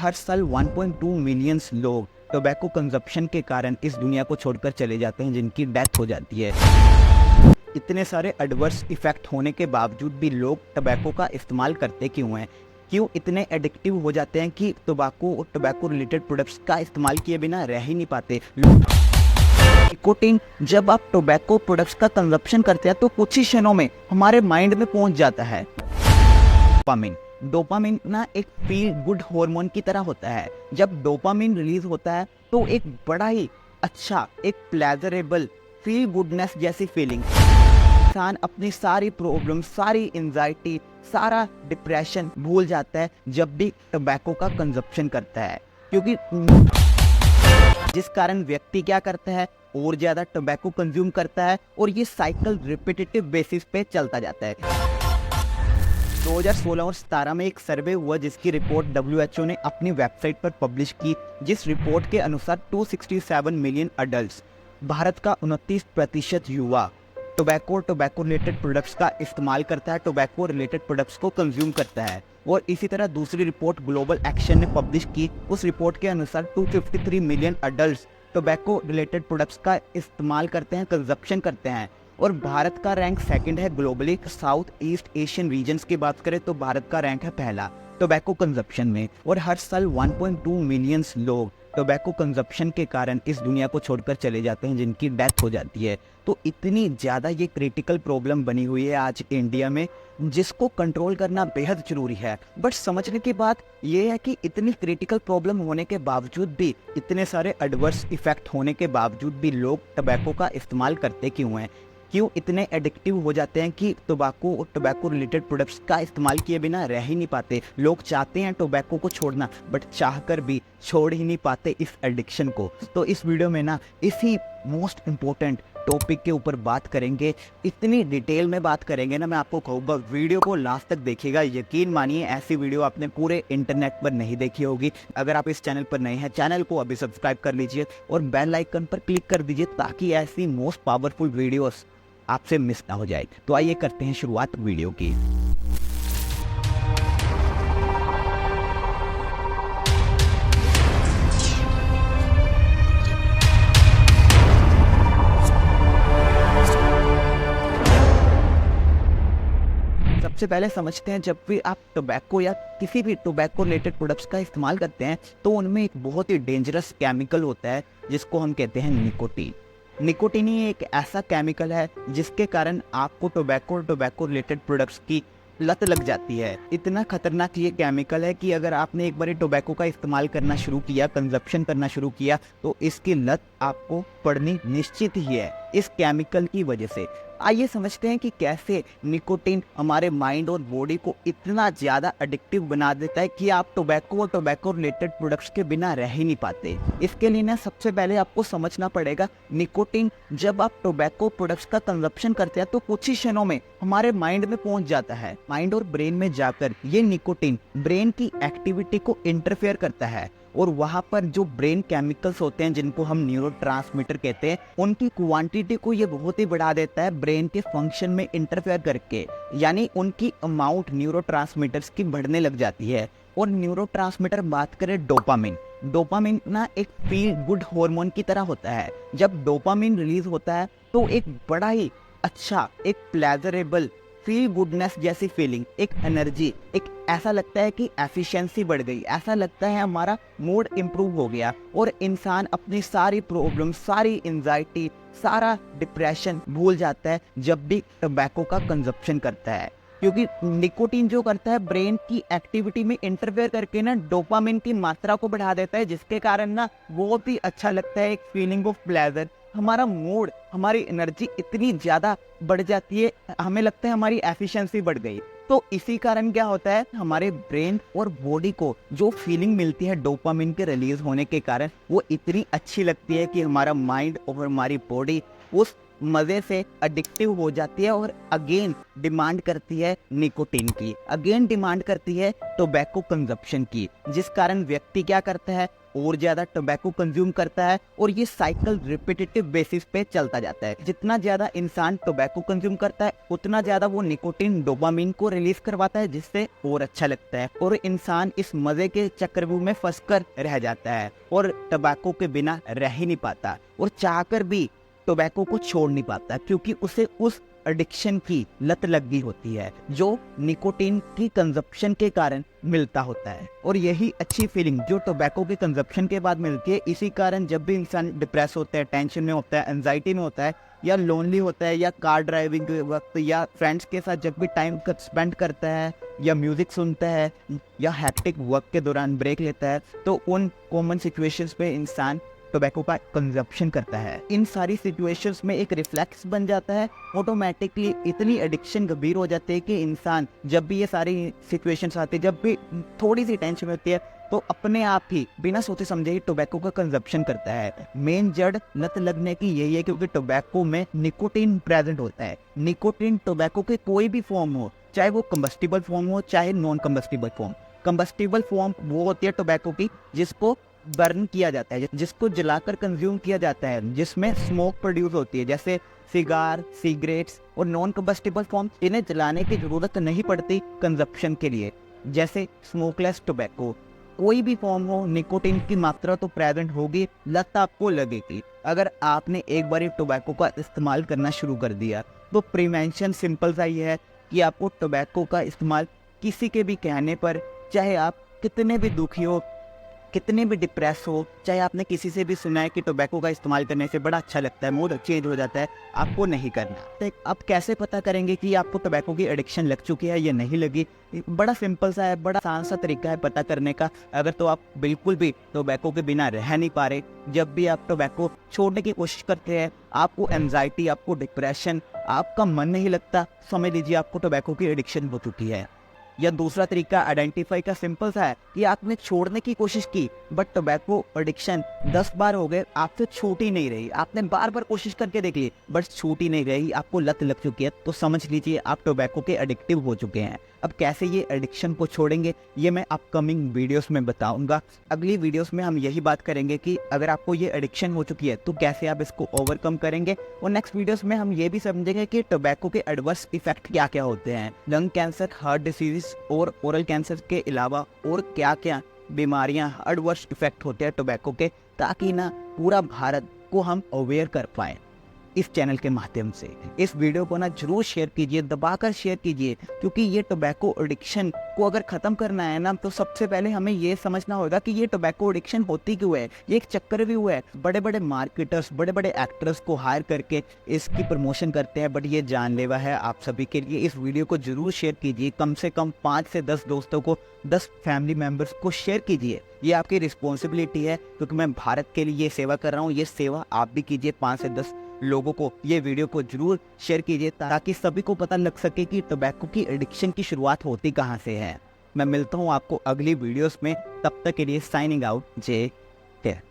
हर साल 1.2 मिलियन लोग tobacco consumption के कारण इस दुनिया को छोड़कर चले जाते हैं, जिनकी डेथ हो जाती है। इतने सारे एडवर्स इफेक्ट होने के बावजूद भी लोग टोबैको का इस्तेमाल करते क्यों हैं? क्यों इतने एडिक्टिव हो जाते हैं कि टोबैको और टोबैको रिलेटेड प्रोडक्ट्स का इस्तेमाल किए बिना रह ही नहीं पाते? निकोटीन जब आप टोबैको प्रोडक्ट्स का कंजप्शन करते हैं तो कुछ ही क्षणों में हमारे माइंड में पहुंच जाता है। डोपामिन ना एक फील गुड हार्मोन की तरह होता है। जब डोपामिन रिलीज होता है तो एक बड़ा ही अच्छा, एक प्लेजरेबल फील गुडनेस जैसी फीलिंग, इंसान अपनी सारी प्रॉब्लम, सारी एंजाइटी, सारा डिप्रेशन भूल जाता है जब भी टोबैको का कंजप्शन करता है। क्योंकि जिस कारण व्यक्ति क्या करता है, और ज्यादा टोबैको कंज्यूम करता है और ये साइकिल रिपीटेटिव बेसिस पे चलता जाता है। 2016 और 17 में एक सर्वे हुआ जिसकी रिपोर्ट WHO ने अपनी वेबसाइट पर पब्लिश की, जिस रिपोर्ट के अनुसार 267 मिलियन अडल्ट्स, भारत का 29% युवा टोबैको और टोबैको रिलेटेड प्रोडक्ट्स का इस्तेमाल करता है, टोबैको रिलेटेड प्रोडक्ट्स को कंज्यूम करता है। और इसी तरह दूसरी रिपोर्ट ग्लोबल एक्शन ने पब्लिश की, उस रिपोर्ट के अनुसार 253 million adults tobacco related products का इस्तेमाल करते हैं, कंजप्शन करते हैं। और भारत का रैंक सेकंड है globally. South east Asian regions की बात करें तो भारत का रैंक है पहला टोबैको कंजप्शन में। और हर साल 1.2 मिलियन लोग टोबैको कंजप्शन के कारण इस दुनिया को छोड़कर चले जाते हैं, जिनकी डेथ हो जाती है। तो इतनी ज़्यादा ये क्रिटिकल प्रॉब्लम बनी हुई है आज इंडिया में, जिसको कंट्रोल करना बेहद ज़रूरी है। बट समझने की बात ये है कि इतनी क्रिटिकल प्रॉब्लम होने के बावजूद भी, इतने सारे एडवर्स इफेक्ट होने के बावजूद भी लोग टोबैको का इस्तेमाल करते क्यों हैं? क्यों इतने एडिक्टिव हो जाते हैं कि टोबैको और टोबैको रिलेटेड प्रोडक्ट्स का इस्तेमाल किए बिना रह ही नहीं पाते? लोग चाहते हैं टोबैको को छोड़ना, बट चाहकर भी छोड़ ही नहीं पाते इस एडिक्शन को। तो इस वीडियो में ना इसी मोस्ट इम्पोर्टेंट टॉपिक के ऊपर बात करेंगे। इतनी डिटेल में बात करेंगे ना, मैं आपको कहूँगा वीडियो को लास्ट तक देखिएगा। यकीन मानिए ऐसी वीडियो आपने पूरे इंटरनेट पर नहीं देखी होगी। अगर आप इस चैनल पर नए हैं, चैनल को अभी सब्सक्राइब कर लीजिए और बेल आइकन पर क्लिक कर दीजिए ताकि ऐसी मोस्ट पावरफुल वीडियोस आपसे मिस ना हो जाए। तो आइए करते हैं शुरुआत वीडियो की। सबसे पहले समझते हैं, जब भी आप टोबैको या किसी भी टोबैको रिलेटेड प्रोडक्ट्स का इस्तेमाल करते हैं तो उनमें एक बहुत ही डेंजरस केमिकल होता है जिसको हम कहते हैं निकोटीन। निकोटीन ही एक ऐसा केमिकल है जिसके कारण आपको टोबैको और टोबैको रिलेटेड प्रोडक्ट्स की लत लग जाती है। इतना खतरनाक ये केमिकल है कि अगर आपने एक बार टोबैको का इस्तेमाल करना शुरू किया, कंजप्शन करना शुरू किया, तो इसकी लत आपको पड़नी निश्चित ही है इस केमिकल की वजह से। आइए समझते हैं कि कैसे निकोटीन हमारे माइंड और बॉडी को इतना ज़्यादा एडिक्टिव बना देता है कि आप टोबैको और टोबैको रिलेटेड प्रोडक्ट्स के बिना रह ही नहीं पाते। इसके लिए ना सबसे पहले आपको समझना पड़ेगा, निकोटीन जब आप टोबैको प्रोडक्ट्स का कंजप्शन करते हैं तो कुछ ही क्षणों में हमारे माइंड में पहुंच जाता है। माइंड और ब्रेन में जाकर ये निकोटीन ब्रेन की एक्टिविटी को इंटरफेयर करता है और वहाँ पर जो ब्रेन केमिकल्स होते हैं जिनको हम न्यूरोट्रांसमीटर कहते हैं, उनकी क्वांटिटी को ये बहुत ही बढ़ा देता है ब्रेन के फंक्शन में इंटरफेयर करके। यानी उनकी अमाउंट न्यूरोट्रांसमीटर्स की बढ़ने लग जाती है। और न्यूरोट्रांसमीटर बात करें डोपामिन, डोपामिन ना एक फील गुड हार्मोन की तरह होता है। जब डोपामिन रिलीज होता है तो एक बड़ा ही अच्छा, एक प्लेजरेबल फील गुडनेस जैसी फीलिंग, एक एनर्जी, एक ऐसा लगता है कि एफिशिएंसी बढ़ गई, ऐसा लगता है हमारा मूड इम्प्रूव हो गया और इंसान अपनी सारी प्रॉब्लम, सारी एंजाइटी, सारा डिप्रेशन भूल जाता है जब भी टोबैको का कंजप्शन करता है। क्योंकि निकोटीन जो करता है ब्रेन की एक्टिविटी में इंटरफेयर करके ना डोपामिन की मात्रा को बढ़ा देता है, जिसके कारण ना बहुत ही अच्छा लगता है, एक फीलिंग ऑफ प्लेजर। हमारा मूड, हमारी एनर्जी इतनी ज़्यादा बढ़ जाती है, हमें लगता है हमारी एफिशिएंसी बढ़ गई। तो इसी कारण क्या होता है, हमारे ब्रेन और बॉडी को जो फीलिंग मिलती है डोपामिन के रिलीज होने के कारण, वो इतनी अच्छी लगती है कि हमारा माइंड और हमारी बॉडी उस मज़े से एडिक्टिव हो जाती है और अगेन डिमांड करती है निकोटीन की, अगेन डिमांड करती है टोबैको कंजप्शन की। जिस कारण व्यक्ति क्या करता है, और ज़्यादा टोबैको कंज्यूम करता है और ये साइकिल रिपीटेटिव बेसिस पे चलता जाता है। जितना ज़्यादा इंसान टोबैको कंज्यूम करता है उतना ज़्यादा वो निकोटिन डोपामिन को रिलीज करवाता है, जिससे और अच्छा लगता है और इंसान इस मज़े के चक्रव्यूह में फंस कर रह जाता है और टोबैको के बिना रह ही नहीं पाता और चाहकर भी टोबैको को छोड़ नहीं पाता, क्योंकि उसे उस एडिक्शन की लत लग गई होती है जो निकोटीन की कंजप्शन के कारण मिलता होता है। और यही अच्छी फीलिंग जो टोबैको के कंजप्शन के बाद मिलती है, इसी कारण जब भी इंसान डिप्रेस होता है, टेंशन में होता है, एंजाइटी में होता है या लोनली होता है या कार ड्राइविंग के वक्त या फ्रेंड्स के साथ जब भी टाइम स्पेंड करता है या म्यूजिक सुनता है या हैक्टिक वर्क के दौरान ब्रेक लेता है, तो उन कॉमन सिचुएशंस पे इंसान टोबैको का कंजप्शन करता है। इन सारी सिचुएशंस में एक रिफ्लेक्स बन जाता है, ऑटोमेटिकली इतनी एडिक्शन गंभीर हो जाती है कि इंसान जब भी ये सारी सिचुएशंस आती है, जब भी थोड़ी सी टेंशन होती है, तो अपने आप ही बिना सोचे समझे ही टोबैको का कंजप्शन करता है। मेन जड़ लत लगने की यही है, क्योंकि टोबैको में निकोटीन प्रेजेंट होता है। निकोटीन टोबैको के कोई भी फॉर्म हो, चाहे वो कंबस्टिबल फॉर्म हो चाहे non combustible form. Combustible form वो होती है टोबैको की जिसको बर्न किया जाता है, जिसको जलाकर कंज्यूम किया जाता है, जिसमें स्मोक प्रोड्यूस होती है, जैसे सिगार, सिगरेट्स। और नॉन कंबस्टिबल फॉर्म इन्हें जलाने की जरूरत नहीं पड़ती कंजप्शन के लिए, जैसे स्मोकलेस टोबैको। कोई भी फॉर्म हो, निकोटीन की मात्रा तो प्रेजेंट होगी, लत आपको लगेगी। अगर आपने एक बार टोबैको का इस्तेमाल करना शुरू कर दिया तो प्रिवेंशन सिंपल सा ही है कि आपको टोबैको का इस्तेमाल किसी के भी कहने पर, चाहे आप कितने भी दुखी हो, कितने भी डिप्रेस हो, चाहे आपने किसी से भी सुना है कि टोबैको का इस्तेमाल करने से बड़ा अच्छा लगता है, मूड चेंज हो जाता है, आपको नहीं करना। तो अब कैसे पता करेंगे कि आपको टोबैको की एडिक्शन लग चुकी है या नहीं लगी? बड़ा सिंपल सा है, बड़ा आसान सा तरीका है पता करने का। अगर तो आप बिल्कुल भी टोबैको के बिना रह नहीं पा रहे, जब भी आप टोबैको छोड़ने की कोशिश करते हैं आपको एंजाइटी, आपको डिप्रेशन, आपका मन नहीं लगता, समझ लीजिए आपको टोबैको की एडिक्शन हो चुकी है। या दूसरा तरीका आइडेंटिफाई का सिंपल सा है कि आपने छोड़ने की कोशिश की बट टोबैको एडिक्शन 10 बार हो गए, आपसे छूट ही नहीं रही। आपने बार बार कोशिश करके देख ली बट छूट ही नहीं रही, आपको लत लग चुकी है, तो समझ लीजिए आप टोबैको के एडिक्टिव हो चुके हैं। अब कैसे ये एडिक्शन को छोड़ेंगे ये मैं अपकमिंग वीडियोस में बताऊंगा। अगली वीडियोस में हम यही बात करेंगे कि अगर आपको ये एडिक्शन हो चुकी है तो कैसे आप इसको ओवरकम करेंगे। और नेक्स्ट वीडियोस में हम ये भी समझेंगे कि टोबैको के एडवर्स इफेक्ट क्या क्या होते हैं, लंग कैंसर, हार्ट डिसीज और ओरल कैंसर के अलावा और क्या क्या बीमारियां एडवर्स इफेक्ट होते हैं टोबैको के, ताकि ना पूरा भारत को हम अवेयर कर पाएँ इस चैनल के माध्यम से। इस वीडियो को ना जरूर शेयर कीजिए, दबाकर शेयर कीजिए, क्योंकि ये टोबैको एडिक्शन को अगर ख़त्म करना है ना तो सबसे पहले हमें ये समझना होगा कि ये टोबैको एडिक्शन होती क्यों है। ये एक चक्रव्यूह है, बड़े बड़े मार्केटर्स, बड़े बड़े एक्टर्स को हायर करके इसकी प्रमोशन करते हैं, बट ये जानलेवा है आप सभी के लिए। इस वीडियो को जरूर शेयर कीजिए, कम से कम 5 से 10 दोस्तों को, 10 फैमिली मेम्बर्स को शेयर कीजिए। ये आपकी रिस्पॉन्सिबिलिटी है, क्योंकि मैं भारत के लिए ये सेवा कर रहा हूँ, ये सेवा आप भी कीजिए। 5 से 10 लोगों को ये वीडियो को जरूर शेयर कीजिए ताकि सभी को पता लग सके कि टोबैको की एडिक्शन की शुरुआत होती कहाँ से है। मैं मिलता हूँ आपको अगली वीडियोस में, तब तक के लिए साइनिंग आउट, जय हिंद।